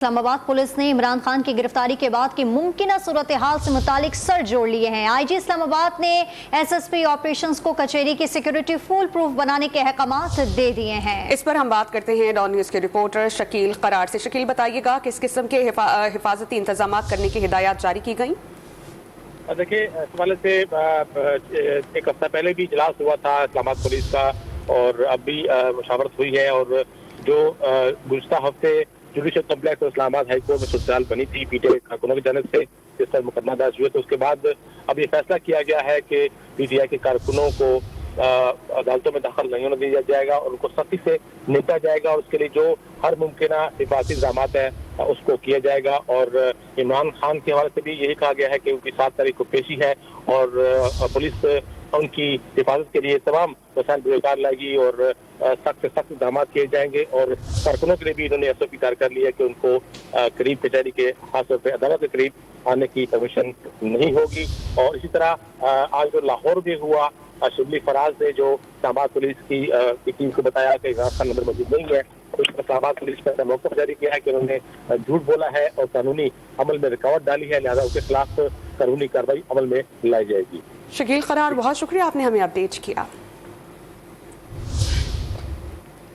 Islamabad police ने इमरान खान की गिरफ्तारी के बाद की मुमकिन सूरत हाल से मुतालिक सर जोड़ लिए हैं। आईजी इस्लामाबाद ने एसएसपी ऑपरेशंस को कचेरी की सिक्योरिटी फुल प्रूफ बनाने के अहकामात दे दिए हैं। इस पर हम बात करते हैं डॉन न्यूज के रिपोर्टर शकील करार से। शकील, बताइएगा किस किस्म के हिफाजती इंतजाम करने की हिदायत जारी की गई? देखिए, इस हवाले से एक हफ्ता पहले भी इजलास हुआ था इस्लामाबाद पुलिस का और अब भी मुशावरत हुई है। और जो गुज़श्ता हफ्ते जुडिशल कॉम्प्लेक्स और इस्लामाबाद हाई कोर्ट में सूरत बनी थी पीटीआई कारकुनों की जानिब से, जिस पर मुकदमा दर्ज हुए, तो उसके बाद अब ये फैसला किया गया है कि पीटीआई के कारकुनों को अदालतों में दाखिल नहीं होने दिया जाएगा और उनको सख्ती से निपटा जाएगा और उसके लिए जो हर मुमकिन हिफाजती इंतजाम है उसको किया जाएगा। और इमरान खान के हवाले से भी यही कहा गया है कि उनकी 7 तारीख को पेशी है और पुलिस उनकी हिफाजत के लिए तमाम वसाइल बेकार लाएगी और सख्त से सख्त इक़दाम किए जाएंगे। और कारकुनों के लिए भी इन्होंने एसओपी तैयार कर लिया कि उनको करीब कचहरी के खासतौर पर अदालत के करीब आने की परमिशन नहीं होगी। और इसी तरह आज जो लाहौर में हुआ, शिबली फराज ने जो इस्लामाबाद पुलिस की टीम को बताया कि इमरान खान नंबर मौजूद नहीं है, तो इस्लामाबाद पुलिस ने मौक़िफ़ जारी किया है कि उन्होंने झूठ बोला है और कानूनी अमल में रुकावट डाली है, लिहाजा उसके खिलाफ कानूनी कार्रवाई अमल में लाई जाएगी। शकील करार, बहुत शुक्रिया, आपने हमें अपडेट किया।